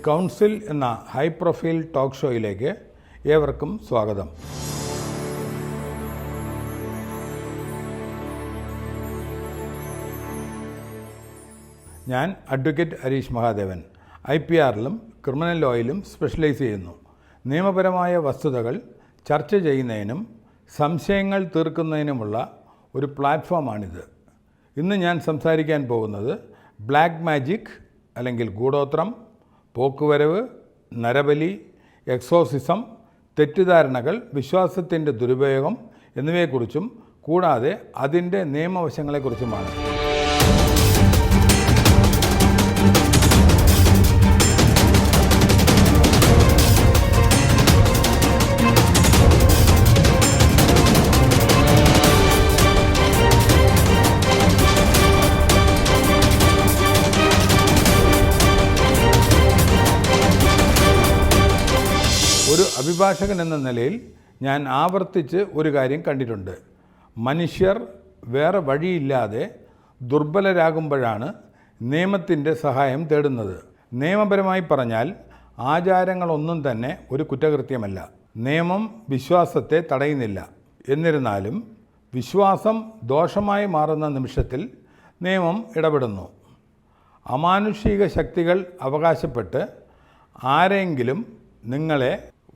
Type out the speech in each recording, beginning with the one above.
Council എന്ന high profile talk ഷോയിലേക്ക് ഏവർക്കും സ്വാഗതം. ഞാൻ അഡ്വക്കേറ്റ് ഹരീഷ് മഹാദേവൻ. IPRലും ക്രിമിനൽ ലോയിലും സ്പെഷ്യലൈസ് ചെയ്യുന്നു. നിയമപരമായ വസ്തുതകൾ ചർച്ച ചെയ്യുന്നതിനും സംശയങ്ങൾ തീർക്കുന്നതിനുമുള്ള ഒരു പ്ലാറ്റ്ഫോമാണിത്. ഇന്ന് ഞാൻ സംസാരിക്കാൻ പോകുന്നത് ബ്ലാക്ക് മാജിക് അല്ലെങ്കിൽ ഗൂഢോത്രം, പോക്കുവരവ്, നരബലി, എക്സോസിസം, തെറ്റിദ്ധാരണകൾ, വിശ്വാസത്തിൻ്റെ ദുരുപയോഗം എന്നിവയെക്കുറിച്ചും കൂടാതെ അതിൻ്റെ നിയമവശങ്ങളെക്കുറിച്ചുമാണ്. ഒരു അഭിഭാഷകൻ എന്ന നിലയിൽ ഞാൻ ആവർത്തിച്ച് ഒരു കാര്യം കണ്ടിട്ടുണ്ട്. മനുഷ്യർ വേറെ വഴിയില്ലാതെ ദുർബലരാകുമ്പോഴാണ് നിയമത്തിൻ്റെ സഹായം തേടുന്നത്. നിയമപരമായി പറഞ്ഞാൽ ആചാരങ്ങളൊന്നും തന്നെ ഒരു കുറ്റകൃത്യമല്ല. നിയമം വിശ്വാസത്തെ തടയുന്നില്ല. എന്നിരുന്നാലും വിശ്വാസം ദോഷമായി മാറുന്ന നിമിഷത്തിൽ നിയമം ഇടപെടുന്നു. അമാനുഷിക ശക്തികൾ അവകാശപ്പെട്ട് ആരെങ്കിലും നിങ്ങളെ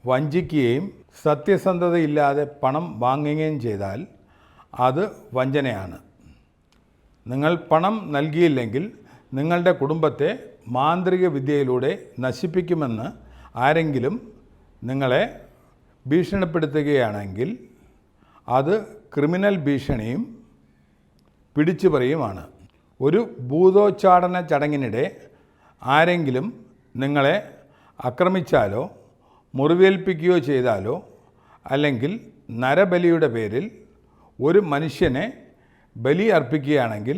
വഞ്ചിക്കുകയും സത്യസന്ധതയില്ലാതെ പണം വാങ്ങുകയും ചെയ്താൽ അത് വഞ്ചനയാണ്. നിങ്ങൾ പണം നൽകിയില്ലെങ്കിൽ നിങ്ങളുടെ കുടുംബത്തെ മാന്ത്രിക വിദ്യയിലൂടെ നശിപ്പിക്കുമെന്ന് ആരെങ്കിലും നിങ്ങളെ ഭീഷണിപ്പെടുത്തുകയാണെങ്കിൽ അത് ക്രിമിനൽ ഭീഷണിയും പിടിച്ചുപറിയുമാണ്. ഒരു ഭൂതോച്ചാടന ചടങ്ങിനിടെ ആരെങ്കിലും നിങ്ങളെ ആക്രമിച്ചാലോ മുറിവേൽപ്പിക്കുകയോ ചെയ്താലോ അല്ലെങ്കിൽ നരബലിയുടെ പേരിൽ ഒരു മനുഷ്യനെ ബലി അർപ്പിക്കുകയാണെങ്കിൽ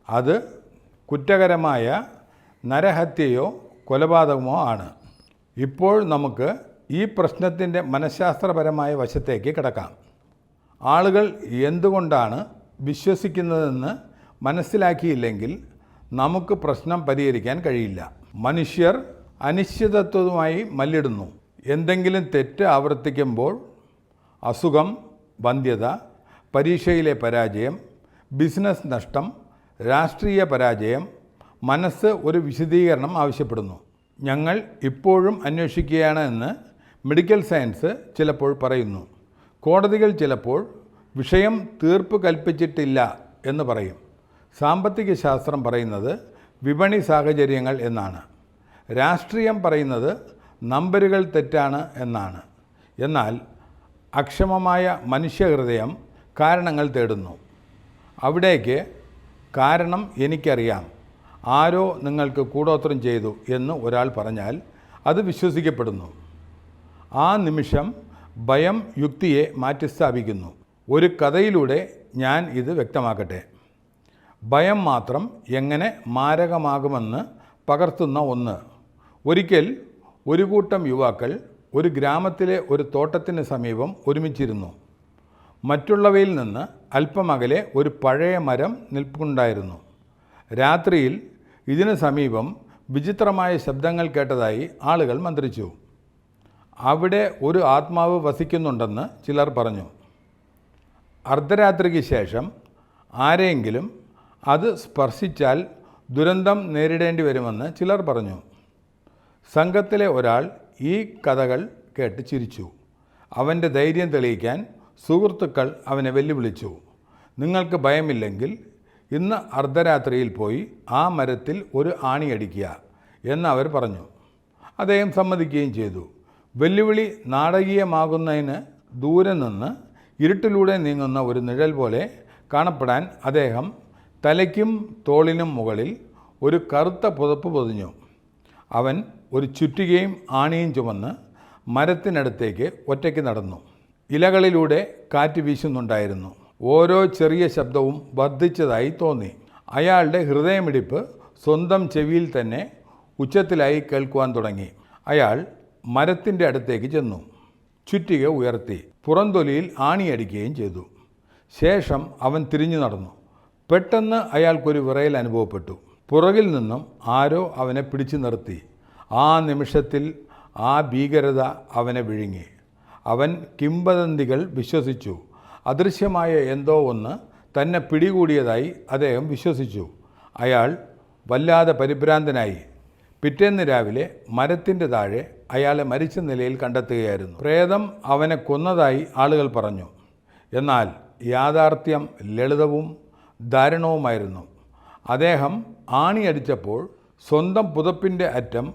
അത് കുറ്റകരമായ നരഹത്യയോ കൊലപാതകമോ ആണ്. ഇപ്പോൾ നമുക്ക് ഈ പ്രശ്നത്തിൻ്റെ മനഃശാസ്ത്രപരമായ വശത്തേക്ക് കടക്കാം. ആളുകൾ എന്തുകൊണ്ടാണ് വിശ്വസിക്കുന്നതെന്ന് മനസ്സിലാക്കിയില്ലെങ്കിൽ നമുക്ക് പ്രശ്നം പരിഹരിക്കാൻ കഴിയില്ല. മനുഷ്യർ അനിശ്ചിതത്വവുമായി മല്ലിടുന്നു. എന്തെങ്കിലും തെറ്റ് ആവർത്തിക്കുമ്പോൾ അസുഖം, വന്ധ്യത, പരീക്ഷയിലെ പരാജയം, ബിസിനസ് നഷ്ടം, രാഷ്ട്രീയ പരാജയം, മനസ്സ് ഒരു വിശദീകരണം ആവശ്യപ്പെടുന്നു. ഞങ്ങൾ ഇപ്പോഴും അന്വേഷിക്കുകയാണ് എന്ന് മെഡിക്കൽ സയൻസ് ചിലപ്പോൾ പറയുന്നു. കോടതികൾ ചിലപ്പോൾ വിഷയം തീർപ്പ് കൽപ്പിച്ചിട്ടില്ല എന്ന് പറയും. സാമ്പത്തിക ശാസ്ത്രം പറയുന്നത് വിപണി സാഹചര്യങ്ങൾ എന്നാണ്. രാഷ്ട്രീയം പറയുന്നത് നമ്പറുകൾ തെറ്റാണ് എന്നാണ്. എന്നാൽ അക്ഷമമായ മനുഷ്യഹൃദയം കാരണങ്ങൾ തേടുന്നു. അവിടേക്ക് കാരണം എനിക്കറിയാം, ആരോ നിങ്ങൾക്ക് കൂടോത്രം ചെയ്തു എന്ന് ഒരാൾ പറഞ്ഞാൽ അത് വിശ്വസിക്കപ്പെടുന്നു. ആ നിമിഷം ഭയം യുക്തിയെ മാറ്റിസ്ഥാപിക്കുന്നു. ഒരു കഥയിലൂടെ ഞാൻ ഇത് വ്യക്തമാക്കട്ടെ. ഭയം മാത്രം എങ്ങനെ മാരകമാകുമെന്ന് പകർത്തുന്ന ഒന്ന്. ഒരിക്കൽ ഒരു കൂട്ടം യുവാക്കൾ ഒരു ഗ്രാമത്തിലെ ഒരു തോട്ടത്തിന് സമീപം ഒരുമിച്ചിരുന്നു. മറ്റുള്ളവയിൽ നിന്ന് അല്പം അകലെ ഒരു പഴയ മരം നിൽപ്പുണ്ടായിരുന്നു. രാത്രിയിൽ ഇതിന് സമീപം വിചിത്രമായ ശബ്ദങ്ങൾ കേട്ടതായി ആളുകൾ മന്ത്രിച്ചു. അവിടെ ഒരു ആത്മാവ് വസിക്കുന്നുണ്ടെന്ന് ചിലർ പറഞ്ഞു. അർദ്ധരാത്രിക്ക് ശേഷം ആരെങ്കിലും അത് സ്പർശിച്ചാൽ ദുരന്തം നേരിടേണ്ടി വരുമെന്ന് ചിലർ പറഞ്ഞു. സംഘത്തിലെ ഒരാൾ ഈ കഥകൾ കേട്ട് ചിരിച്ചു. അവൻ്റെ ധൈര്യം തെളിയിക്കാൻ സുഹൃത്തുക്കൾ അവനെ വെല്ലുവിളിച്ചു. നിങ്ങൾക്ക് ഭയമില്ലെങ്കിൽ ഇന്ന് അർദ്ധരാത്രിയിൽ പോയി ആ മരത്തിൽ ഒരു ആണിയടിക്കുക എന്ന് അവർ പറഞ്ഞു. അദ്ദേഹം സമ്മതിക്കുകയും ചെയ്തു. വെല്ലുവിളി നാടകീയമാകുന്നതിന് ദൂരെ നിന്ന് ഇരുട്ടിലൂടെ നീങ്ങുന്ന ഒരു നിഴൽ പോലെ കാണപ്പെടാൻ അദ്ദേഹം തലയ്ക്കും തോളിനും മുകളിൽ ഒരു കറുത്ത പുതപ്പ് പൊതിഞ്ഞു. അവൻ ഒരു ചുറ്റികയും ആണിയും ചുമന്ന് മരത്തിനടുത്തേക്ക് ഒറ്റയ്ക്ക് നടന്നു. ഇലകളിലൂടെ കാറ്റ് വീശുന്നുണ്ടായിരുന്നു. ഓരോ ചെറിയ ശബ്ദവും വർദ്ധിച്ചതായി തോന്നി. അയാളുടെ ഹൃദയമിടിപ്പ് സ്വന്തം ചെവിയിൽ തന്നെ ഉച്ചത്തിലായി കേൾക്കുവാൻ തുടങ്ങി. അയാൾ മരത്തിൻ്റെ അടുത്തേക്ക് ചെന്നു. ചുറ്റിക ഉയർത്തി പുറംതൊലിയിൽ ആണിയടിക്കുകയും ചെയ്തു. ശേഷം അവൻ തിരിഞ്ഞു നടന്നു. പെട്ടെന്ന് അയാൾക്കൊരു വിറയൽ അനുഭവപ്പെട്ടു. പുറകിൽ നിന്നും ആരോ അവനെ പിടിച്ചു നിർത്തി. ആ നിമിഷത്തിൽ ആ ഭീകരത അവനെ വിഴുങ്ങി. അവൻ കിംവദന്തികൾ വിശ്വസിച്ചു. അദൃശ്യമായ എന്തോ ഒന്ന് തന്നെ പിടികൂടിയതായി അദ്ദേഹം വിശ്വസിച്ചു. അയാൾ വല്ലാതെ പരിഭ്രാന്തനായി. പിറ്റേന്ന് രാവിലെ മരത്തിൻ്റെ താഴെ അയാളെ മരിച്ച നിലയിൽ കണ്ടെത്തുകയായിരുന്നു. പ്രേതം അവനെ കൊന്നതായി ആളുകൾ പറഞ്ഞു. എന്നാൽ യാഥാർത്ഥ്യം ലളിതവും ദാരുണവുമായിരുന്നു. അദ്ദേഹം ആണിയടിച്ചപ്പോൾ സ്വന്തം പുതപ്പിൻ്റെ അറ്റം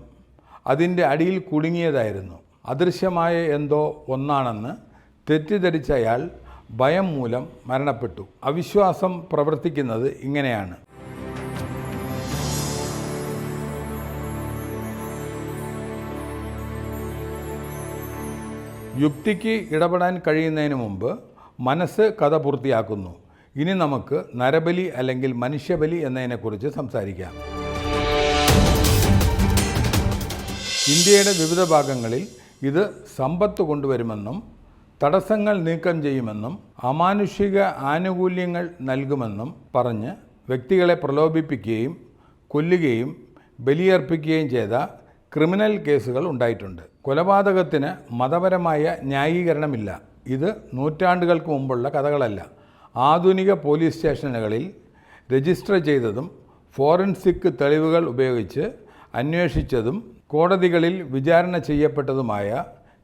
അതിൻ്റെ അടിയിൽ കുടുങ്ങിയതായിരുന്നു. അദൃശ്യമായ എന്തോ ഒന്നാണെന്ന് തെറ്റിദ്ധരിച്ച അയാൾ ഭയം മൂലം മരണപ്പെട്ടു. അവിശ്വാസം പ്രവർത്തിക്കുന്നത് ഇങ്ങനെയാണ്. യുക്തിക്ക് ഇടപെടാൻ കഴിയുന്നതിന് മുമ്പ് മനസ്സ് കഥ പൂർത്തിയാക്കുന്നു. ഇനി നമുക്ക് നരബലി അല്ലെങ്കിൽ മനുഷ്യബലി എന്നതിനെക്കുറിച്ച് സംസാരിക്കാം. ഇന്ത്യയുടെ വിവിധ ഭാഗങ്ങളിൽ ഇത് സമ്പത്ത് കൊണ്ടുവരുമെന്നും തടസ്സങ്ങൾ നീക്കം ചെയ്യുമെന്നും അമാനുഷിക ആനുകൂല്യങ്ങൾ നൽകുമെന്നും പറഞ്ഞ് വ്യക്തികളെ പ്രലോഭിപ്പിക്കുകയും കൊല്ലുകയും ബലിയർപ്പിക്കുകയും ചെയ്ത ക്രിമിനൽ കേസുകൾ ഉണ്ടായിട്ടുണ്ട്. കൊലപാതകത്തിന് മതപരമായ ന്യായീകരണമില്ല. ഇത് നൂറ്റാണ്ടുകൾക്ക് മുമ്പുള്ള കഥകളല്ല. ആധുനിക പോലീസ് സ്റ്റേഷനുകളിൽ രജിസ്റ്റർ ചെയ്തതും ഫോറൻസിക് തെളിവുകൾ ഉപയോഗിച്ച് അന്വേഷിച്ചതും കോടതികളിൽ വിചാരണ ചെയ്യപ്പെട്ടതുമായ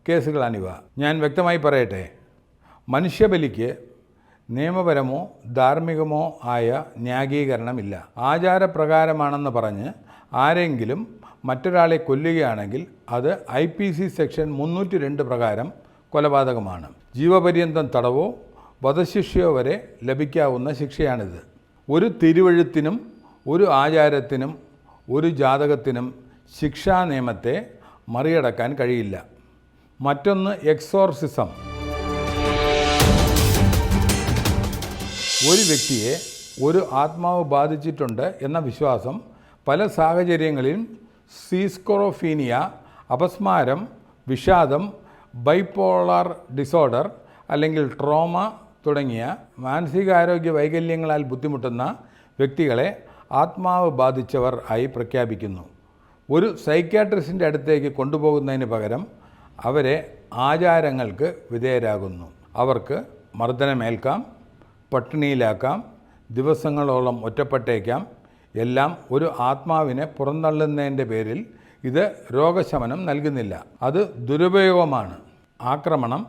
കേസുകളാണിവ. ഞാൻ വ്യക്തമായി പറയട്ടെ, മനുഷ്യബലിക്ക് നിയമപരമോ ധാർമ്മികമോ ആയ ന്യായീകരണമില്ല. ആചാരപ്രകാരമാണെന്ന് പറഞ്ഞ് ആരെങ്കിലും മറ്റൊരാളെ കൊല്ലുകയാണെങ്കിൽ അത് IPC സെക്ഷൻ 302 പ്രകാരം കൊലപാതകമാണ്. ജീവപര്യന്തം തടവോ വധശിക്ഷയോ വരെ ലഭിക്കാവുന്ന ശിക്ഷയാണിത്. ഒരു തിരുവെഴുത്തിനും ഒരു ആചാരത്തിനും ഒരു ജാതകത്തിനും ശിക്ഷാ നിയമത്തെ മറികടക്കാൻ കഴിയില്ല. മറ്റൊന്ന് എക്സോർസിസം. ഒരു വ്യക്തിയെ ഒരു ആത്മാവ് ബാധിച്ചിട്ടുണ്ട് എന്ന വിശ്വാസം പല സാഹചര്യങ്ങളിലും സീസ്കോറോഫീനിയ, അപസ്മാരം, വിഷാദം, ബൈപോളാർ ഡിസോർഡർ അല്ലെങ്കിൽ ട്രോമ തുടങ്ങിയ മാനസികാരോഗ്യ വൈകല്യങ്ങളാൽ ബുദ്ധിമുട്ടുന്ന വ്യക്തികളെ ആത്മാവ് ബാധിച്ചവർ ആയി പ്രഖ്യാപിക്കുന്നു. ഒരു സൈക്യാട്രിസ്റ്റിൻ്റെ അടുത്തേക്ക് കൊണ്ടുപോകുന്നതിന് പകരം അവരെ ആചാരങ്ങൾക്ക് വിധേയരാകുന്നു. അവർക്ക് മർദ്ദനമേൽക്കാം, പട്ടിണിയിലാക്കാം, ദിവസങ്ങളോളം ഒറ്റപ്പെട്ടേക്കാം. എല്ലാം ഒരു ആത്മാവിനെ പുറന്തള്ളുന്നതിൻ്റെ പേരിൽ ഇത് രോഗശമനം നൽകുന്നില്ല. അത് ദുരുപയോഗമാണ്. ആക്രമണം,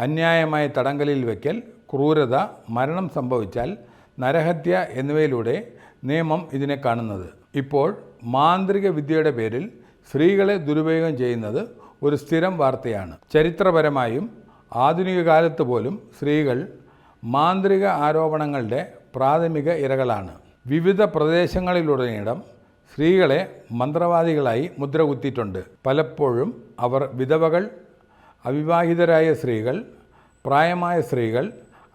അന്യായമായ തടങ്കലിൽ വയ്ക്കൽ, ക്രൂരത, മരണം സംഭവിച്ചാൽ നരഹത്യ എന്നിവയിലൂടെ നിയമം ഇതിനെ കാണുന്നത്. ഇപ്പോൾ മാന്ത്രിക വിദ്യയുടെ പേരിൽ സ്ത്രീകളെ ദുരുപയോഗം ചെയ്യുന്നത് ഒരു സ്ഥിരം വാർത്തയാണ്. ചരിത്രപരമായും ആധുനിക കാലത്ത് പോലും സ്ത്രീകൾ മാന്ത്രിക ആരോപണങ്ങളുടെ പ്രാഥമിക ഇരകളാണ്. വിവിധ പ്രദേശങ്ങളിലുടനീളം സ്ത്രീകളെ മന്ത്രവാദികളായി മുദ്രകുത്തിയിട്ടുണ്ട്. പലപ്പോഴും അവർ വിധവകൾ, അവിവാഹിതരായ സ്ത്രീകൾ, പ്രായമായ സ്ത്രീകൾ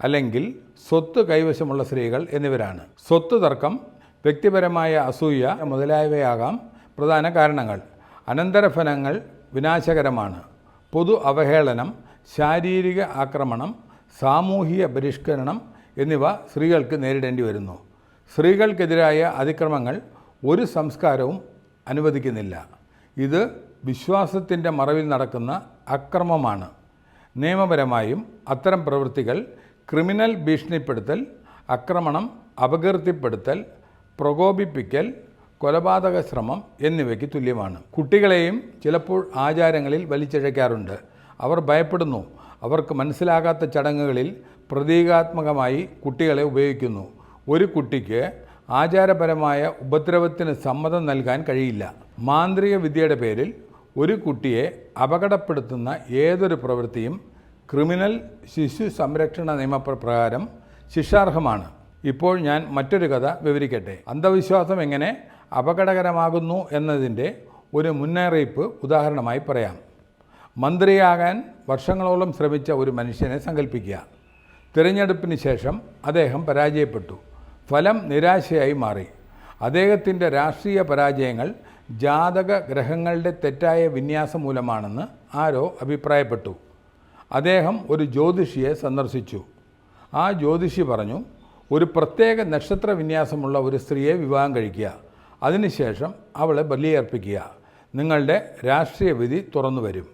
അല്ലെങ്കിൽ സ്വത്ത് കൈവശമുള്ള സ്ത്രീകൾ എന്നിവരാണ്. സ്വത്ത് തർക്കം, വ്യക്തിപരമായ അസൂയ മുതലായവയാകാം പ്രധാന കാരണങ്ങൾ. അനന്തരഫലങ്ങൾ വിനാശകരമാണ്. പൊതു അവഹേളനം, ശാരീരിക ആക്രമണം, സാമൂഹിക ബഹിഷ്കരണം എന്നിവ സ്ത്രീകൾക്ക് നേരിടേണ്ടി വരുന്നു. സ്ത്രീകൾക്കെതിരായ അതിക്രമങ്ങൾ ഒരു സംസ്കാരവും അനുവദിക്കുന്നില്ല. ഇത് വിശ്വാസത്തിൻ്റെ മറവിൽ നടക്കുന്ന അക്രമമാണ്. നിയമപരമായും അത്തരം പ്രവൃത്തികൾ ക്രിമിനൽ ഭീഷണിപ്പെടുത്തൽ, ആക്രമണം, അപകീർത്തിപ്പെടുത്തൽ, പ്രകോപിപ്പിക്കൽ, കൊലപാതക ശ്രമം എന്നിവയ്ക്ക് തുല്യമാണ്. കുട്ടികളെയും ചിലപ്പോൾ ആചാരങ്ങളിൽ വലിച്ചിഴയ്ക്കാറുണ്ട്. അവർ ഭയപ്പെടുന്നു. അവർക്ക് മനസ്സിലാകാത്ത ചടങ്ങുകളിൽ പ്രതീകാത്മകമായി കുട്ടികളെ ഉപയോഗിക്കുന്നു. ഒരു കുട്ടിക്ക് ആചാരപരമായ ഉപദ്രവത്തിന് സമ്മതം നൽകാൻ കഴിയില്ല. മാന്ത്രിക വിദ്യയുടെ പേരിൽ ഒരു കുട്ടിയെ അപകടപ്പെടുത്തുന്ന ഏതൊരു പ്രവൃത്തിയും ക്രിമിനൽ ശിശു സംരക്ഷണ നിയമപ്രകാരം ശിക്ഷാർഹമാണ്. ഇപ്പോൾ ഞാൻ മറ്റൊരു കഥ വിവരിക്കട്ടെ. അന്ധവിശ്വാസം എങ്ങനെ അപകടകരമാകുന്നു എന്നതിൻ്റെ ഒരു മുന്നറിയിപ്പ് ഉദാഹരണമായി പറയാം. മന്ത്രിയാകാൻ വർഷങ്ങളോളം ശ്രമിച്ച ഒരു മനുഷ്യനെ സങ്കല്പിക്കുക. തിരഞ്ഞെടുപ്പിന് ശേഷം അദ്ദേഹം പരാജയപ്പെട്ടു. ഫലം നിരാശയായി മാറി. അദ്ദേഹത്തിൻ്റെ രാഷ്ട്രീയ പരാജയങ്ങൾ ജാതക ഗ്രഹങ്ങളുടെ തെറ്റായ വിന്യാസം മൂലമാണെന്ന് ആരോ അഭിപ്രായപ്പെട്ടു. അദ്ദേഹം ഒരു ജ്യോതിഷിയെ സന്ദർശിച്ചു. ആ ജ്യോതിഷി പറഞ്ഞു, ഒരു പ്രത്യേക നക്ഷത്ര വിന്യാസമുള്ള ഒരു സ്ത്രീയെ വിവാഹം കഴിക്കുക, അതിനുശേഷം അവളെ ബലിയർപ്പിക്കുക. നിങ്ങളുടെ രാഷ്ട്രീയ വിധി തുറന്നു വരും.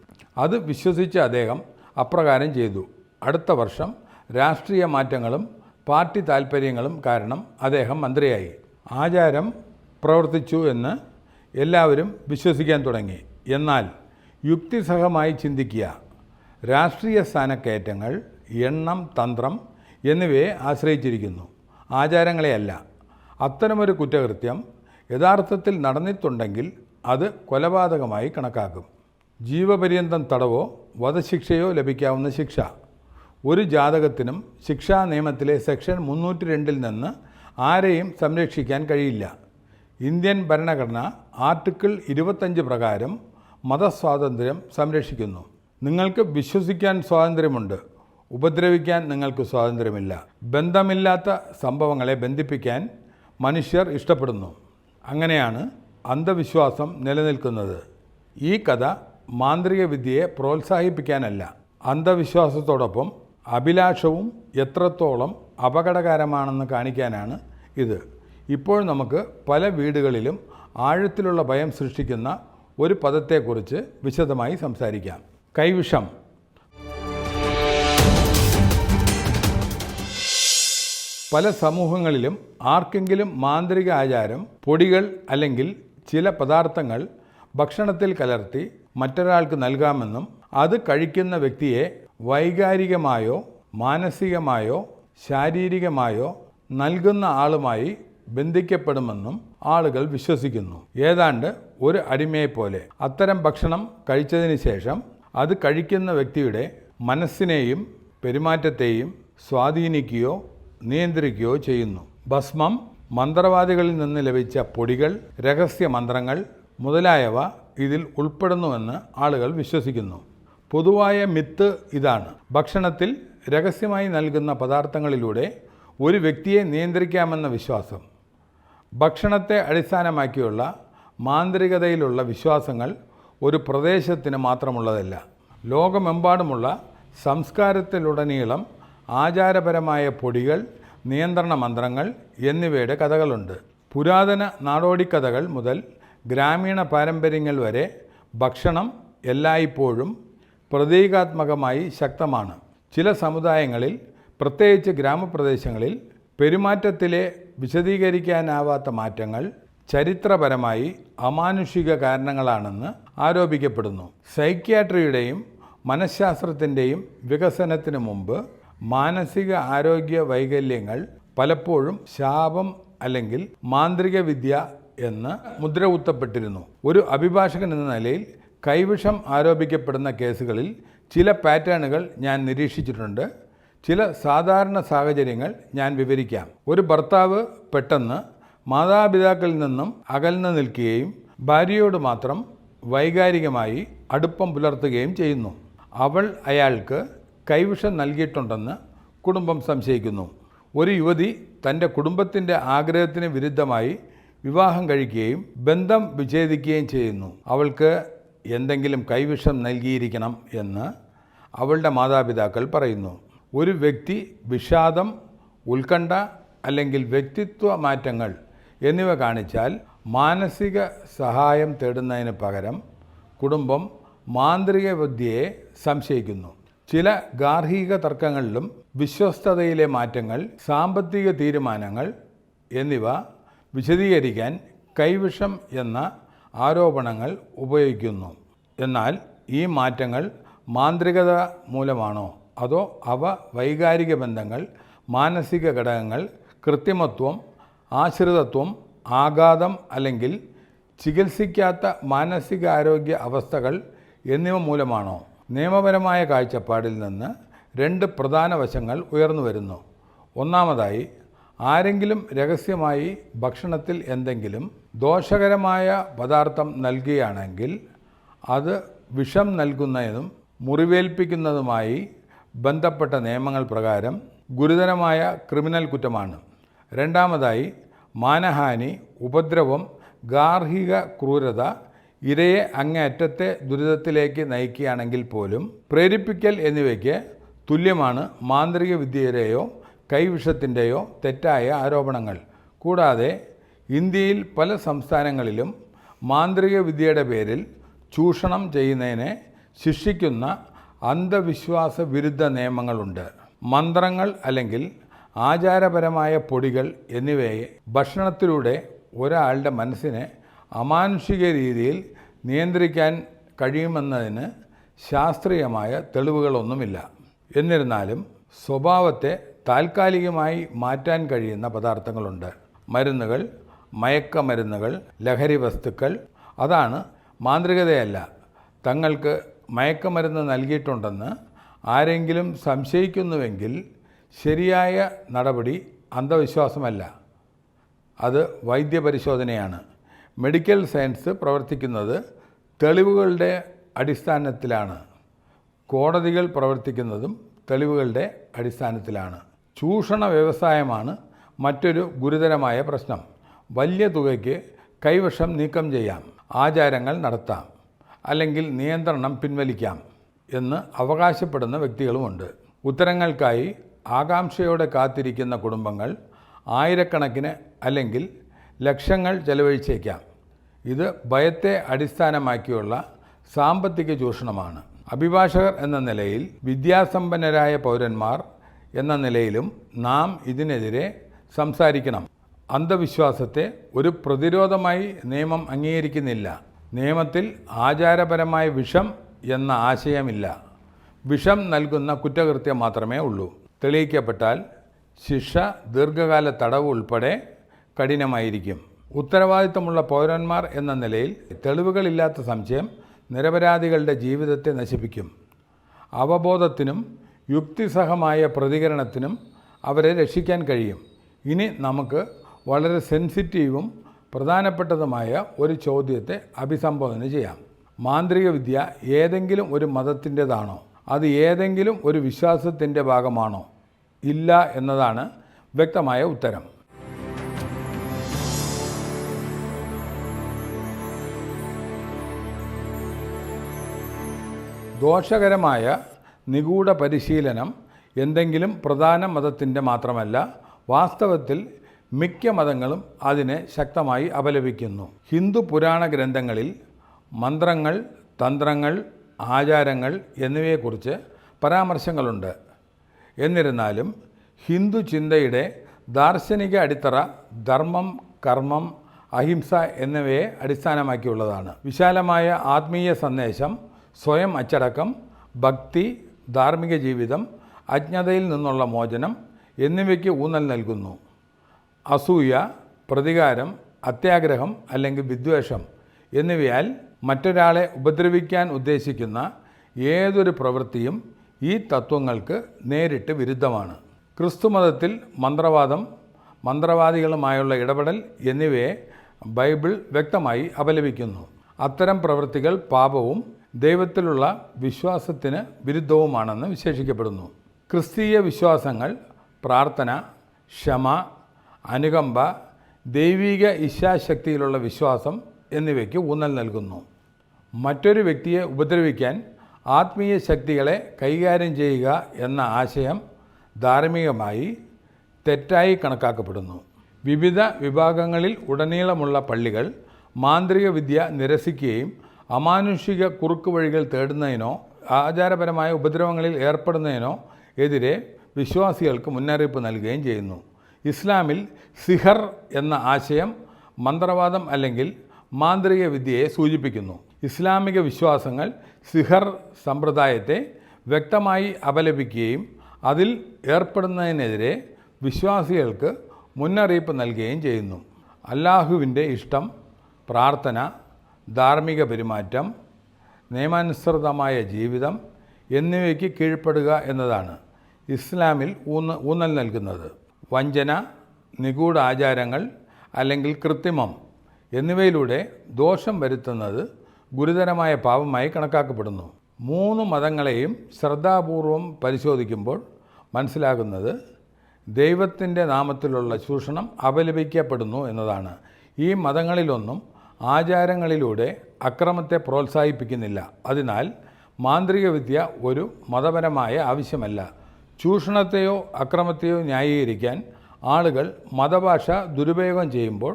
അത് വിശ്വസിച്ച അദ്ദേഹം അപ്രകാരം ചെയ്തു. അടുത്ത വർഷം രാഷ്ട്രീയ മാറ്റങ്ങളും പാർട്ടി താൽപ്പര്യങ്ങളും കാരണം അദ്ദേഹം മന്ത്രിയായി. ആചാരം പ്രവർത്തിച്ചു എന്ന് എല്ലാവരും വിശ്വസിക്കാൻ തുടങ്ങി. എന്നാൽ യുക്തിസഹമായി ചിന്തിക്കുക. രാഷ്ട്രീയ സ്ഥാനക്കയറ്റങ്ങൾ എണ്ണം, തന്ത്രം എന്നിവയെ ആശ്രയിച്ചിരിക്കുന്നു, ആചാരങ്ങളെയല്ല. അത്തരമൊരു കുറ്റകൃത്യം യഥാർത്ഥത്തിൽ നടന്നിട്ടുണ്ടെങ്കിൽ അത് കൊലപാതകമായി കണക്കാക്കും. ജീവപര്യന്തം തടവോ വധശിക്ഷയോ ലഭിക്കാവുന്ന ശിക്ഷ. ഒരു ജാതകത്തിനും ശിക്ഷാ നിയമത്തിലെ സെക്ഷൻ 302 നിന്ന് ആരെയും സംരക്ഷിക്കാൻ കഴിയില്ല. ഇന്ത്യൻ ഭരണഘടന ആർട്ടിക്കിൾ 25 പ്രകാരം മതസ്വാതന്ത്ര്യം സംരക്ഷിക്കുന്നു. നിങ്ങൾക്ക് വിശ്വസിക്കാൻ സ്വാതന്ത്ര്യമുണ്ട്, ഉപദ്രവിക്കാൻ നിങ്ങൾക്ക് സ്വാതന്ത്ര്യമില്ല. ബന്ധമില്ലാത്ത സംഭവങ്ങളെ ബന്ധിപ്പിക്കാൻ മനുഷ്യർ ഇഷ്ടപ്പെടുന്നു. അങ്ങനെയാണ് അന്ധവിശ്വാസം നിലനിൽക്കുന്നത്. ഈ കഥ മാന്ത്രിക വിദ്യയെ പ്രോത്സാഹിപ്പിക്കാനല്ല, അന്ധവിശ്വാസത്തോടൊപ്പം അഭിലാഷവും എത്രത്തോളം അപകടകരമാണെന്ന് കാണിക്കാനാണ് ഇത്. ഇപ്പോൾ നമുക്ക് പല വീടുകളിലും ആഴത്തിലുള്ള ഭയം സൃഷ്ടിക്കുന്ന ഒരു പദത്തെക്കുറിച്ച് വിശദമായി സംസാരിക്കാം. കൈവിഷം. പല സമൂഹങ്ങളിലും ആർക്കെങ്കിലും മാന്ത്രിക ആചാരം, പൊടികൾ അല്ലെങ്കിൽ ചില പദാർത്ഥങ്ങൾ ഭക്ഷണത്തിൽ കലർത്തി മറ്റൊരാൾക്ക് നൽകാമെന്നും അത് കഴിക്കുന്ന വ്യക്തിയെ വൈകാരികമായോ മാനസികമായോ ശാരീരികമായോ നൽകുന്ന ആളുമായി ബന്ധിക്കപ്പെടുമെന്നും ആളുകൾ വിശ്വസിക്കുന്നു. ഏതാണ്ട് ഒരു അടിമയെപ്പോലെ. അത്തരം ഭക്ഷണം കഴിച്ചതിന് ശേഷം അത് കഴിക്കുന്ന വ്യക്തിയുടെ മനസ്സിനെയും പെരുമാറ്റത്തെയും സ്വാധീനിക്കുകയോ നിയന്ത്രിക്കുകയോ ചെയ്യുന്നു. ഭസ്മം, മന്ത്രവാദികളിൽ നിന്ന് ലഭിച്ച പൊടികൾ, രഹസ്യ മന്ത്രങ്ങൾ മുതലായവ ഇതിൽ ഉൾപ്പെടുന്നുവെന്ന് ആളുകൾ വിശ്വസിക്കുന്നു. പൊതുവായ മിത്ത് ഇതാണ്: ഭക്ഷണത്തിൽ രഹസ്യമായി നൽകുന്ന പദാർത്ഥങ്ങളിലൂടെ ഒരു വ്യക്തിയെ നിയന്ത്രിക്കാമെന്ന വിശ്വാസം. ഭക്ഷണത്തെ അടിസ്ഥാനമാക്കിയുള്ള മാന്ത്രികതയിലുള്ള വിശ്വാസങ്ങൾ ഒരു പ്രദേശത്തിന് മാത്രമുള്ളതല്ല. ലോകമെമ്പാടുമുള്ള സംസ്കാരത്തിലുടനീളം ആചാരപരമായ പൊടികൾ, നിയന്ത്രണ മന്ത്രങ്ങൾ എന്നിവയുടെ കഥകളുണ്ട്. പുരാതന നാടോടിക്കഥകൾ മുതൽ ഗ്രാമീണ പാരമ്പര്യങ്ങൾ വരെ ഭക്ഷണം എല്ലായ്പ്പോഴും പ്രതീകാത്മകമായി ശക്തമാണ്. ചില സമുദായങ്ങളിൽ, പ്രത്യേകിച്ച് ഗ്രാമപ്രദേശങ്ങളിൽ, പെരുമാറ്റത്തിലെ വിശദീകരിക്കാനാവാത്ത മാറ്റങ്ങൾ ചരിത്രപരമായി അമാനുഷിക കാരണങ്ങളാണെന്ന് ആരോപിക്കപ്പെടുന്നു. സൈക്യാട്രിയുടെയും മനഃശാസ്ത്രത്തിൻ്റെയും വികസനത്തിന് മുമ്പ് മാനസിക ആരോഗ്യ വൈകല്യങ്ങൾ പലപ്പോഴും ശാപം അല്ലെങ്കിൽ മാന്ത്രിക വിദ്യ എന്ന് മുദ്ര കുത്തപ്പെട്ടിരുന്നു. ഒരു അഭിഭാഷകൻ എന്ന നിലയിൽ കൈവിഷം ആരോപിക്കപ്പെടുന്ന കേസുകളിൽ ചില പാറ്റേണുകൾ ഞാൻ നിരീക്ഷിച്ചിട്ടുണ്ട്. ചില സാധാരണ സാഹചര്യങ്ങൾ ഞാൻ വിവരിക്കാം. ഒരു ഭർത്താവ് പെട്ടെന്ന് മാതാപിതാക്കളിൽ നിന്നും അകന്നു നിൽക്കുകയും ഭാര്യയോട് മാത്രം വൈകാരികമായി അടുപ്പം പുലർത്തുകയും ചെയ്യുന്നു. അവൾ അയാൾക്ക് കൈവിഷം നൽകിയിട്ടുണ്ടെന്ന് കുടുംബം സംശയിക്കുന്നു. ഒരു യുവതി തൻ്റെ കുടുംബത്തിൻ്റെ ആഗ്രഹത്തിന് വിരുദ്ധമായി വിവാഹം കഴിക്കുകയും ബന്ധം വിച്ഛേദിക്കുകയും ചെയ്യുന്നു. അവൾക്ക് എന്തെങ്കിലും കൈവിഷം നൽകിയിരിക്കണം എന്ന് അവളുടെ മാതാപിതാക്കൾ പറയുന്നു. ഒരു വ്യക്തി വിഷാദം, ഉത്കണ്ഠ അല്ലെങ്കിൽ വ്യക്തിത്വ മാറ്റങ്ങൾ എന്നിവ കാണിച്ചാൽ മാനസിക സഹായം തേടുന്നതിന് പകരം കുടുംബം മാന്ത്രിക വിദ്യയെ സംശയിക്കുന്നു. ചില ഗാർഹിക തർക്കങ്ങളിലും വിശ്വസ്തതയിലെ മാറ്റങ്ങൾ, സാമ്പത്തിക തീരുമാനങ്ങൾ എന്നിവ വിശദീകരിക്കാൻ കൈവിഷം എന്ന ആരോപണങ്ങൾ ഉപയോഗിക്കുന്നു. എന്നാൽ ഈ മാറ്റങ്ങൾ മാന്ത്രികത മൂലമാണോ അതോ അവ വൈകാരിക ബന്ധങ്ങൾ, മാനസിക ഘടകങ്ങൾ, കൃത്രിമത്വം, ആശ്രിതത്വം, ആഘാതം അല്ലെങ്കിൽ ചികിത്സിക്കാത്ത മാനസികാരോഗ്യ അവസ്ഥകൾ എന്നിവ മൂലമാണോ? നിയമപരമായ കാഴ്ചപ്പാടിൽ നിന്ന് രണ്ട് പ്രധാന വശങ്ങൾ ഉയർന്നു വരുന്നു. ഒന്നാമതായി, ആരെങ്കിലും രഹസ്യമായി ഭക്ഷണത്തിൽ എന്തെങ്കിലും ദോഷകരമായ പദാർത്ഥം നൽകുകയാണെങ്കിൽ അത് വിഷം നൽകുന്നതിനും മുറിവേൽപ്പിക്കുന്നതുമായി ബന്ധപ്പെട്ട നിയമങ്ങൾ പ്രകാരം ഗുരുതരമായ ക്രിമിനൽ കുറ്റമാണ്. രണ്ടാമതായി, മാനഹാനി, ഉപദ്രവം, ഗാർഹിക ക്രൂരത ഇരയെ അങ്ങേയറ്റത്തെ ദുരിതത്തിലേക്ക് നയിക്കുകയാണെങ്കിൽ പോലും പ്രേരിപ്പിക്കൽ എന്നിവയ്ക്ക് തുല്യമാണ് മാന്ത്രിക വിദ്യയുടെയോ കൈവിഷത്തിൻ്റെയോ തെറ്റായ ആരോപണങ്ങൾ. കൂടാതെ ഇന്ത്യയിൽ പല സംസ്ഥാനങ്ങളിലും മാന്ത്രിക വിദ്യയുടെ പേരിൽ ചൂഷണം ചെയ്യുന്നതിനെ ശിക്ഷിക്കുന്ന അന്ധവിശ്വാസ വിരുദ്ധ നിയമങ്ങളുണ്ട്. മന്ത്രങ്ങൾ അല്ലെങ്കിൽ ആചാരപരമായ പൊടികൾ എന്നിവയെ ഭക്ഷണത്തിലൂടെ ഒരാളുടെ മനസ്സിനെ അമാനുഷിക രീതിയിൽ നിയന്ത്രിക്കാൻ കഴിയുമെന്നതിന് ശാസ്ത്രീയമായ തെളിവുകളൊന്നുമില്ല. എന്നിരുന്നാലും സ്വഭാവത്തെ താൽക്കാലികമായി മാറ്റാൻ കഴിയുന്ന പദാർത്ഥങ്ങളുണ്ട്. മരുന്നുകൾ, മയക്കമരുന്നുകൾ, ലഹരി വസ്തുക്കൾ. അതാണ് മാന്ത്രികതയല്ല. തങ്ങൾക്ക് മയക്കമരുന്ന് നൽകിയിട്ടുണ്ടെന്ന് ആരെങ്കിലും സംശയിക്കുന്നുവെങ്കിൽ ശരിയായ നടപടി അന്ധവിശ്വാസമല്ല, അത് വൈദ്യപരിശോധനയാണ്. മെഡിക്കൽ സയൻസ് പ്രവർത്തിക്കുന്നത് തെളിവുകളുടെ അടിസ്ഥാനത്തിലാണ്. കോടതികൾ പ്രവർത്തിക്കുന്നതും തെളിവുകളുടെ അടിസ്ഥാനത്തിലാണ്. ചൂഷണ വ്യവസായമാണ് മറ്റൊരു ഗുരുതരമായ പ്രശ്നം. വലിയ തുകയ്ക്ക് കൈവശം നീക്കം ചെയ്യാം, ആചാരങ്ങൾ നടത്താം, അല്ലെങ്കിൽ നിയന്ത്രണം പിൻവലിക്കാം എന്ന് അവകാശപ്പെടുന്ന വ്യക്തികളുമുണ്ട്. ഉത്തരങ്ങൾക്കായി ആകാംക്ഷയോടെ കാത്തിരിക്കുന്ന കുടുംബങ്ങൾ ആയിരക്കണക്കിന് അല്ലെങ്കിൽ ലക്ഷങ്ങൾ ചെലവഴിച്ചേക്കാം. ഇത് ഭയത്തെ അടിസ്ഥാനമാക്കിയുള്ള സാമ്പത്തിക ചൂഷണമാണ്. അഭിഭാഷകർ എന്ന നിലയിൽ, വിദ്യാസമ്പന്നരായ പൗരന്മാർ എന്ന നിലയിലും നാം ഇതിനെതിരെ സംസാരിക്കണം. അന്ധവിശ്വാസത്തെ ഒരു പ്രതിരോധമായി നിയമം അംഗീകരിക്കുന്നില്ല. നിയമത്തിൽ ആചാരപരമായ വിഷം എന്ന ആശയമില്ല. വിഷം നൽകുന്ന കുറ്റകൃത്യം മാത്രമേ ഉള്ളൂ. തെളിയിക്കപ്പെട്ടാൽ ശിക്ഷ ദീർഘകാല തടവ് ഉൾപ്പെടെ കഠിനമായിരിക്കും. ഉത്തരവാദിത്തമുള്ള പൗരന്മാർ എന്ന നിലയിൽ തെളിവുകളില്ലാത്ത സംശയം നിരപരാധികളുടെ ജീവിതത്തെ നശിപ്പിക്കും. അവബോധത്തിനും യുക്തിസഹമായ പ്രതികരണത്തിനും അവരെ രക്ഷിക്കാൻ കഴിയും. ഇനി നമുക്ക് വളരെ സെൻസിറ്റീവും പ്രധാനപ്പെട്ടതുമായ ഒരു ചോദ്യത്തെ അഭിസംബോധന ചെയ്യാം. മാന്ത്രിക വിദ്യ ഏതെങ്കിലും ഒരു മതത്തിൻ്റെതാണോ? അത് ഏതെങ്കിലും ഒരു വിശ്വാസത്തിൻ്റെ ഭാഗമാണോ? ഇല്ല എന്നതാണ് വ്യക്തമായ ഉത്തരം. ദോഷകരമായ നിഗൂഢ പരിശീലനം എന്തെങ്കിലും പ്രധാന മതത്തിൻ്റെ മാത്രമല്ല, വാസ്തവത്തിൽ മിക്ക മതങ്ങളും അതിനെ ശക്തമായി അപലപിക്കുന്നു. ഹിന്ദു പുരാണ ഗ്രന്ഥങ്ങളിൽ മന്ത്രങ്ങൾ, തന്ത്രങ്ങൾ, ആചാരങ്ങൾ എന്നിവയെക്കുറിച്ച് പരാമർശങ്ങളുണ്ട്. എന്നിരുന്നാലും ഹിന്ദു ചിന്തയുടെ ദാർശനിക അടിത്തറ ധർമ്മം, കർമ്മം, അഹിംസ എന്നിവയെ അടിസ്ഥാനമാക്കിയുള്ളതാണ്. വിശാലമായ ആത്മീയ സന്ദേശം, സ്വയം അച്ചടക്കം, ഭക്തി, ധാർമ്മിക ജീവിതം, അജ്ഞതയിൽ നിന്നുള്ള മോചനം എന്നിവയ്ക്ക് ഊന്നൽ നൽകുന്നു. അസൂയ, പ്രതികാരം, അത്യാഗ്രഹം അല്ലെങ്കിൽ വിദ്വേഷം എന്നിവയാൽ മറ്റൊരാളെ ഉപദ്രവിക്കാൻ ഉദ്ദേശിക്കുന്ന ഏതൊരു പ്രവൃത്തിയും ഈ തത്വങ്ങൾക്ക് നേരിട്ട് വിരുദ്ധമാണ്. ക്രിസ്തുമതത്തിൽ മന്ത്രവാദം, മന്ത്രവാദികളുമായുള്ള ഇടപെടൽ എന്നിവയെ ബൈബിൾ വ്യക്തമായി അപലപിക്കുന്നു. അത്തരം പ്രവൃത്തികൾ പാപവും ദൈവത്തിലുള്ള വിശ്വാസത്തിന് വിരുദ്ധവുമാണെന്ന് വിശേഷിക്കപ്പെടുന്നു. ക്രിസ്തീയ വിശ്വാസങ്ങൾ പ്രാർത്ഥന, ക്ഷമ, അനുകമ്പ, ദൈവിക ഇച്ഛാശക്തിയിലുള്ള വിശ്വാസം എന്നിവയ്ക്ക് ഊന്നൽ നൽകുന്നു. മറ്റൊരു വ്യക്തിയെ ഉപദ്രവിക്കാൻ ആത്മീയ ശക്തികളെ കൈകാര്യം ചെയ്യുക എന്ന ആശയം ധാർമ്മികമായി തെറ്റായി കണക്കാക്കപ്പെടുന്നു. വിവിധ വിഭാഗങ്ങളിൽ ഉടനീളമുള്ള പള്ളികൾ മാന്ത്രിക വിദ്യ നിരസിക്കുകയും അമാനുഷിക കുറുക്കുവഴികൾ തേടുന്നതിനോ ആചാരപരമായ ഉപദ്രവങ്ങളിൽ ഏർപ്പെടുന്നതിനോ എതിരെ വിശ്വാസികൾക്ക് മുന്നറിയിപ്പ് നൽകുകയും ചെയ്യുന്നു. ഇസ്ലാമിൽ സിഹർ എന്ന ആശയം മന്ത്രവാദം അല്ലെങ്കിൽ മാന്ത്രിക വിദ്യയെ സൂചിപ്പിക്കുന്നു. ഇസ്ലാമിക വിശ്വാസങ്ങൾ സിഹർ സമ്പ്രദായത്തെ വ്യക്തമായി അപലപിക്കുകയും അതിൽ ഏർപ്പെടുന്നതിനെതിരെ വിശ്വാസികൾക്ക് മുന്നറിയിപ്പ് നൽകുകയും ചെയ്യുന്നു. അല്ലാഹുവിൻ്റെ ഇഷ്ടം, പ്രാർത്ഥന, ധാർമ്മിക പെരുമാറ്റം, നിയമാനുസൃതമായ ജീവിതം എന്നിവയ്ക്ക് കീഴ്പ്പെടുക എന്നതാണ് ഇസ്ലാമിൽ ഊന്നൽ നൽകുന്നത്. വഞ്ചന, നിഗൂഢ ആചാരങ്ങൾ അല്ലെങ്കിൽ കൃത്രിമം എന്നിവയിലൂടെ ദോഷം വരുത്തുന്നത് ഗുരുതരമായ പാപമായി കണക്കാക്കപ്പെടുന്നു. മൂന്ന് മതങ്ങളെയും ശ്രദ്ധാപൂർവം പരിശോധിക്കുമ്പോൾ മനസ്സിലാകുന്നത് ദൈവത്തിൻ്റെ നാമത്തിലുള്ള ചൂഷണം അപലപിക്കപ്പെടുന്നു എന്നതാണ്. ഈ മതങ്ങളിലൊന്നും ആചാരങ്ങളിലൂടെ അക്രമത്തെ പ്രോത്സാഹിപ്പിക്കുന്നില്ല. അതിനാൽ മാന്ത്രിക വിദ്യ ഒരു മതപരമായ ആവശ്യമല്ല. ചൂഷണത്തെയോ അക്രമത്തെയോ ന്യായീകരിക്കാൻ ആളുകൾ മതഭാഷ ദുരുപയോഗം ചെയ്യുമ്പോൾ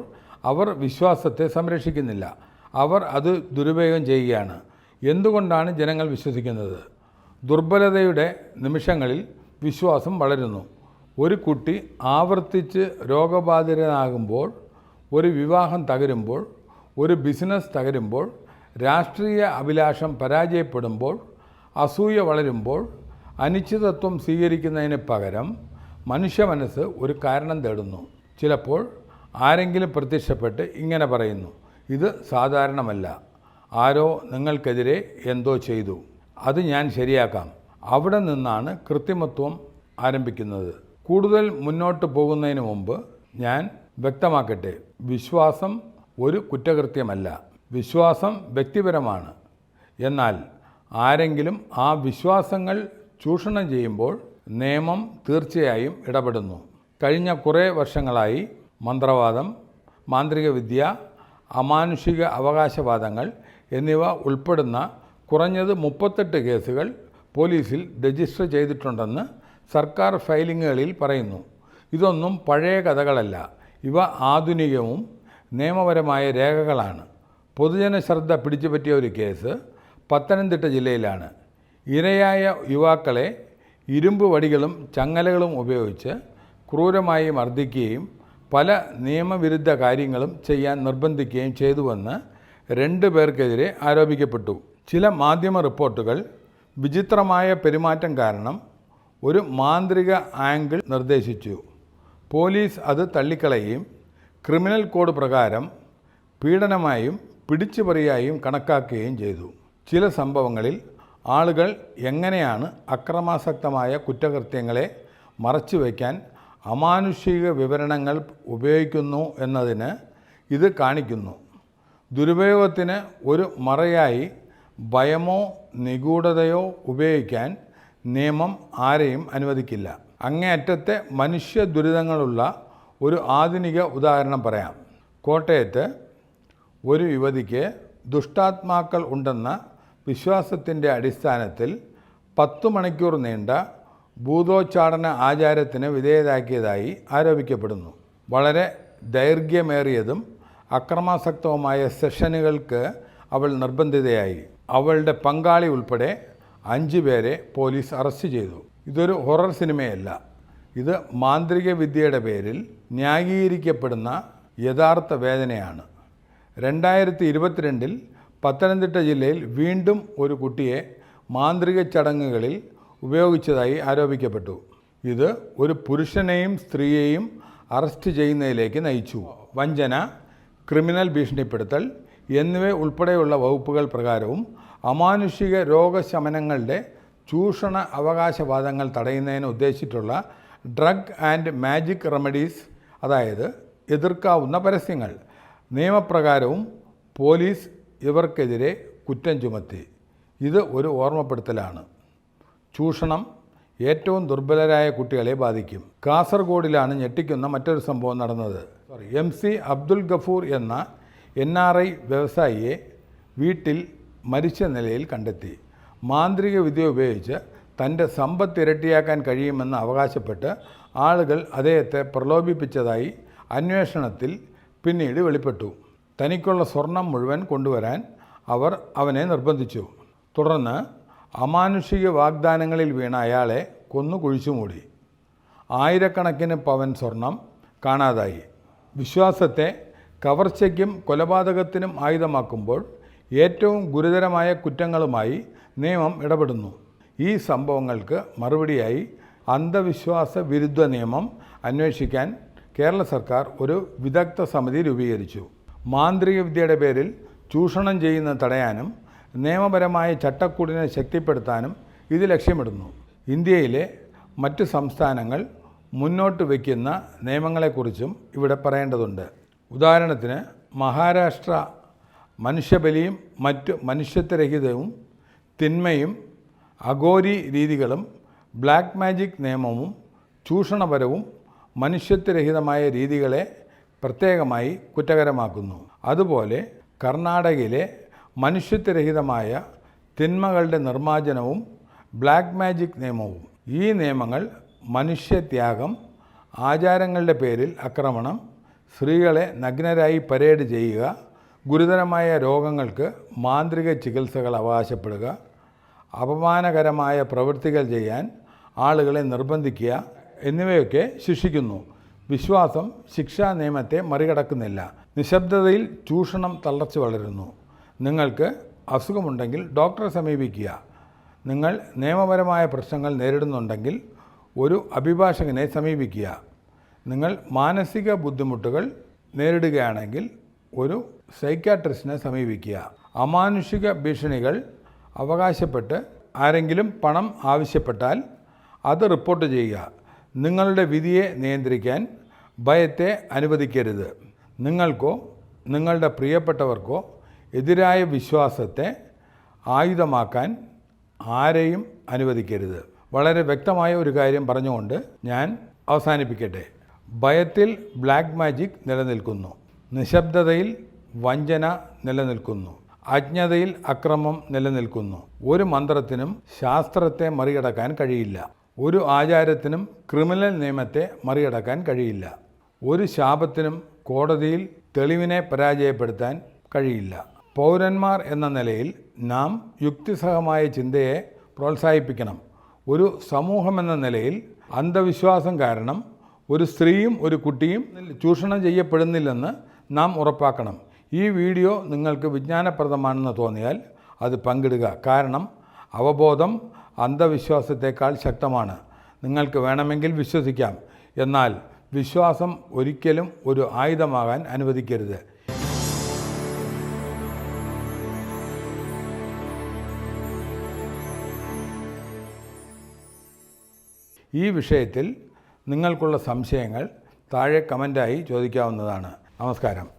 അവർ വിശ്വാസത്തെ സംരക്ഷിക്കുന്നില്ല, അവർ അത് ദുരുപയോഗം ചെയ്യുകയാണ്. എന്തുകൊണ്ടാണ് ജനങ്ങൾ വിശ്വസിക്കുന്നത്? ദുർബലതയുടെ നിമിഷങ്ങളിൽ വിശ്വാസം വളരുന്നു. ഒരു കുട്ടി ആവർത്തിച്ച് രോഗബാധിതനാകുമ്പോൾ, ഒരു വിവാഹം തകരുമ്പോൾ, ഒരു ബിസിനസ് തകരുമ്പോൾ, രാഷ്ട്രീയ അഭിലാഷം പരാജയപ്പെടുമ്പോൾ, അസൂയ വളരുമ്പോൾ, അനിശ്ചിതത്വം സ്വീകരിക്കുന്നതിന് പകരം മനുഷ്യ മനസ്സ് ഒരു കാരണം തേടുന്നു. ചിലപ്പോൾ ആരെങ്കിലും പ്രത്യക്ഷപ്പെട്ട് ഇങ്ങനെ പറയുന്നു, ഇത് സാധാരണമല്ല, ആരോ നിങ്ങൾക്കെതിരെ എന്തോ ചെയ്തു, അത് ഞാൻ ശരിയാക്കാം. അവിടെ നിന്നാണ് കൃത്രിമത്വം ആരംഭിക്കുന്നത്. കൂടുതൽ മുന്നോട്ട് പോകുന്നതിന് മുമ്പ് ഞാൻ വ്യക്തമാക്കട്ടെ, വിശ്വാസം ഒരു കുറ്റകൃത്യമല്ല. വിശ്വാസം വ്യക്തിപരമാണ്. എന്നാൽ ആരെങ്കിലും ആ വിശ്വാസങ്ങൾ ചൂഷണം ചെയ്യുമ്പോൾ നിയമം തീർച്ചയായും ഇടപെടുന്നു. കഴിഞ്ഞ കുറേ വർഷങ്ങളായി മന്ത്രവാദം, മാന്ത്രികവിദ്യ, അമാനുഷിക അവകാശവാദങ്ങൾ എന്നിവ ഉൾപ്പെടുന്ന കുറഞ്ഞത് 38 കേസുകൾ പോലീസിൽ രജിസ്റ്റർ ചെയ്തിട്ടുണ്ടെന്ന് സർക്കാർ ഫയലിങ്ങുകളിൽ പറയുന്നു. ഇതൊന്നും പഴയ കഥകളല്ല. ഇവ ആധുനികവും നിയമപരമായ രേഖകളാണ്. പൊതുജന ശ്രദ്ധ പിടിച്ചുപറ്റിയ ഒരു കേസ് പത്തനംതിട്ട ജില്ലയിലാണ്. ഇരയായ യുവാക്കളെ ഇരുമ്പ് വടികളും ചങ്ങലകളും ഉപയോഗിച്ച് ക്രൂരമായി മർദ്ദിക്കുകയും പല നിയമവിരുദ്ധ കാര്യങ്ങളും ചെയ്യാൻ നിർബന്ധിക്കുകയും ചെയ്തുവെന്ന് 2 പേർക്കെതിരെ ആരോപിക്കപ്പെട്ടു. ചില മാധ്യമ റിപ്പോർട്ടുകൾ വിചിത്രമായ പെരുമാറ്റം കാരണം ഒരു മാന്ത്രിക ആംഗിൾ നിർദ്ദേശിച്ചു. പോലീസ് അത് തള്ളിക്കളയുകയും ക്രിമിനൽ കോഡ് പ്രകാരം പീഡനമായും പിടിച്ചുപറിയായും കണക്കാക്കുകയും ചെയ്തു. ചില സംഭവങ്ങളിൽ ആളുകൾ എങ്ങനെയാണ് അക്രമാസക്തമായ കുറ്റകൃത്യങ്ങളെ മറച്ചുവെക്കാൻ അമാനുഷിക വിവരണങ്ങൾ ഉപയോഗിക്കുന്നു എന്നതിന് ഇത് കാണിക്കുന്നു. ദുരുപയോഗത്തിന് ഒരു മറയായി ഭയമോ നിഗൂഢതയോ ഉപയോഗിക്കാൻ നിയമം ആരെയും അനുവദിക്കില്ല. അങ്ങേയറ്റത്തെ മനുഷ്യ ദുരിതങ്ങളുള്ള ഒരു ആധുനിക ഉദാഹരണം പറയാം. കോട്ടയത്ത് ഒരു യുവതിക്ക് ദുഷ്ടാത്മാക്കൾ ഉണ്ടെന്ന വിശ്വാസത്തിൻ്റെ അടിസ്ഥാനത്തിൽ 10 മണിക്കൂർ നീണ്ട ഭൂതോച്ചാടന ആചാരത്തിന് വിധേയരാക്കിയതായി ആരോപിക്കപ്പെടുന്നു. വളരെ ദൈർഘ്യമേറിയതും അക്രമാസക്തവുമായ സെഷനുകൾക്ക് അവൾ നിർബന്ധിതയായി. അവളുടെ പങ്കാളി ഉൾപ്പെടെ 5 പേരെ പോലീസ് അറസ്റ്റ് ചെയ്തു. ഇതൊരു ഹൊറർ സിനിമയല്ല. ഇത് മാന്ത്രിക വിദ്യയുടെ പേരിൽ ന്യായീകരിക്കപ്പെടുന്ന യഥാർത്ഥ വേദനയാണ്. 2022 പത്തനംതിട്ട ജില്ലയിൽ വീണ്ടും ഒരു കുട്ടിയെ മാന്ത്രിക ചടങ്ങുകളിൽ ഉപയോഗിച്ചതായി ആരോപിക്കപ്പെട്ടു. ഇത് ഒരു പുരുഷനെയും സ്ത്രീയെയും അറസ്റ്റ് ചെയ്യുന്നതിലേക്ക് നയിച്ചു. വഞ്ചന, ക്രിമിനൽ ഭീഷണിപ്പെടുത്തൽ എന്നിവ ഉൾപ്പെടെയുള്ള വകുപ്പുകൾ പ്രകാരവും അമാനുഷിക രോഗശമനങ്ങളുടെ ചൂഷണ അവകാശവാദങ്ങൾ തടയുന്നതിന് ഉദ്ദേശിച്ചിട്ടുള്ള ഡ്രഗ് ആൻഡ് മാജിക് റെമഡീസ്, അതായത് എതിർക്കാവുന്ന പരസ്യങ്ങൾ, നിയമപ്രകാരവും പോലീസ് ഇവർക്കെതിരെ കുറ്റം ചുമത്തി. ഇത് ഒരു ഓർമ്മപ്പെടുത്തലാണ്. ചൂഷണം ഏറ്റവും ദുർബലരായ കുട്ടികളെ ബാധിക്കും. കാസർഗോഡിലാണ് ഞെട്ടിക്കുന്ന മറ്റൊരു സംഭവം നടന്നത്. MC അബ്ദുൽ ഗഫൂർ എന്ന NRI വ്യവസായിയെ വീട്ടിൽ മരിച്ച നിലയിൽ കണ്ടെത്തി. മാന്ത്രിക വിദ്യ ഉപയോഗിച്ച് തൻ്റെ സമ്പത്ത് ഇരട്ടിയാക്കാൻ കഴിയുമെന്ന് അവകാശപ്പെട്ട് ആളുകൾ അദ്ദേഹത്തെ പ്രലോഭിപ്പിച്ചതായി അന്വേഷണത്തിൽ പിന്നീട് വെളിപ്പെട്ടു. തനിക്കുള്ള സ്വർണം മുഴുവൻ കൊണ്ടുവരാൻ അവർ അവനെ നിർബന്ധിച്ചു. തുടർന്ന് അമാനുഷിക വാഗ്ദാനങ്ങളിൽ വീണ അയാളെ കൊന്നു കുഴിച്ചുമൂടി. ആയിരക്കണക്കിന് പവൻ സ്വർണം കാണാതായി. വിശ്വാസത്തെ കവർച്ചയ്ക്കും കൊലപാതകത്തിനും ആയുധമാക്കുമ്പോൾ ഏറ്റവും ഗുരുതരമായ കുറ്റങ്ങളുമായി നിയമം ഇടപെടുന്നു. ഈ സംഭവങ്ങൾക്ക് മറുപടിയായി അന്ധവിശ്വാസ വിരുദ്ധ നിയമം അന്വേഷിക്കാൻ കേരള സർക്കാർ ഒരു വിദഗ്ധ സമിതി രൂപീകരിച്ചു. മാന്ത്രിക വിദ്യയുടെ പേരിൽ ചൂഷണം ചെയ്യുന്നത് തടയാനും നിയമപരമായ ചട്ടക്കൂടിനെ ശക്തിപ്പെടുത്താനും ഇത് ലക്ഷ്യമിടുന്നു. ഇന്ത്യയിലെ മറ്റ് സംസ്ഥാനങ്ങൾ മുന്നോട്ട് വയ്ക്കുന്ന നിയമങ്ങളെക്കുറിച്ചും ഇവിടെ പറയേണ്ടതുണ്ട്. ഉദാഹരണത്തിന് മഹാരാഷ്ട്ര മനുഷ്യബലിയും മറ്റ് മനുഷ്യത്വരഹിതവും തിന്മയും അഘോരി രീതികളും ബ്ലാക്ക് മാജിക് നിയമവും ചൂഷണപരവും മനുഷ്യത്വരഹിതമായ രീതികളെ പ്രത്യേകമായി കുറ്റകരമാക്കുന്നു. അതുപോലെ കർണാടകയിലെ മനുഷ്യത്വരഹിതമായ തിന്മകളുടെ നിർമ്മാർജ്ജനവും ബ്ലാക്ക് മാജിക് നിയമവും. ഈ നിയമങ്ങൾ മനുഷ്യത്യാഗം, ആചാരങ്ങളുടെ പേരിൽ ആക്രമണം, സ്ത്രീകളെ നഗ്നരായി പരേഡ് ചെയ്യുക, ഗുരുതരമായ രോഗങ്ങൾക്ക് മാന്ത്രിക ചികിത്സകൾ അവകാശപ്പെടുക, അപമാനകരമായ പ്രവൃത്തികൾ ചെയ്യാൻ ആളുകളെ നിർബന്ധിക്കുക എന്നിവയൊക്കെ ശിക്ഷിക്കുന്നു. വിശ്വാസം ശിക്ഷാ നിയമത്തെ മറികടക്കുന്നില്ല. നിശബ്ദതയിൽ ചൂഷണം തളർച്ച വളരുന്നു. നിങ്ങൾക്ക് അസുഖമുണ്ടെങ്കിൽ ഡോക്ടറെ സമീപിക്കുക. നിങ്ങൾ നിയമപരമായ പ്രശ്നങ്ങൾ നേരിടുന്നുണ്ടെങ്കിൽ ഒരു അഭിഭാഷകനെ സമീപിക്കുക. നിങ്ങൾ മാനസിക ബുദ്ധിമുട്ടുകൾ നേരിടുകയാണെങ്കിൽ ഒരു സൈക്യാട്രിസ്റ്റിനെ സമീപിക്കുക. അമാനുഷിക ഭീഷണികൾ അവകാശപ്പെട്ട് ആരെങ്കിലും പണം ആവശ്യപ്പെട്ടാൽ അത് റിപ്പോർട്ട് ചെയ്യുക. നിങ്ങളുടെ വിധിയെ നിയന്ത്രിക്കാൻ ഭയത്തെ അനുവദിക്കരുത്. നിങ്ങൾക്കോ നിങ്ങളുടെ പ്രിയപ്പെട്ടവർക്കോ എതിരായ വിശ്വാസത്തെ ആയുധമാക്കാൻ ആരെയും അനുവദിക്കരുത്. വളരെ വ്യക്തമായ ഒരു കാര്യം പറഞ്ഞുകൊണ്ട് ഞാൻ അവസാനിപ്പിക്കട്ടെ. ഭയത്തിൽ ബ്ലാക്ക് മാജിക് നിലനിൽക്കുന്നു. നിശബ്ദതയിൽ വഞ്ചന നിലനിൽക്കുന്നു. അജ്ഞതയിൽ അക്രമം നിലനിൽക്കുന്നു. ഒരു മന്ത്രത്തിനും ശാസ്ത്രത്തെ മറികടക്കാൻ കഴിയില്ല. ഒരു ആചാരത്തിനും ക്രിമിനൽ നിയമത്തെ മറികടക്കാൻ കഴിയില്ല. ഒരു ശാപത്തിനും കോടതിയിൽ തെളിവിനെ പരാജയപ്പെടുത്താൻ കഴിയില്ല. പൗരന്മാർ എന്ന നിലയിൽ നാം യുക്തിസഹമായ ചിന്തയെ പ്രോത്സാഹിപ്പിക്കണം. ഒരു സമൂഹമെന്ന നിലയിൽ അന്ധവിശ്വാസം കാരണം ഒരു സ്ത്രീയും ഒരു കുട്ടിയും ചൂഷണം ചെയ്യപ്പെടുന്നില്ലെന്ന് നാം ഉറപ്പാക്കണം. ഈ വീഡിയോ നിങ്ങൾക്ക് വിജ്ഞാനപ്രദമാണെന്ന് തോന്നിയാൽ അത് പങ്കിടുക. കാരണം അവബോധം അന്ധവിശ്വാസത്തേക്കാൾ ശക്തമാണ്. നിങ്ങൾക്ക് വേണമെങ്കിൽ വിശ്വസിക്കാം, എന്നാൽ വിശ്വാസം ഒരിക്കലും ഒരു ആയുധമാകാൻ അനുവദിക്കരുത്. ഈ വിഷയത്തിൽ നിങ്ങൾക്കുള്ള സംശയങ്ങൾ താഴെ കമൻ്റായി ചോദിക്കാവുന്നതാണ്. നമസ്കാരം.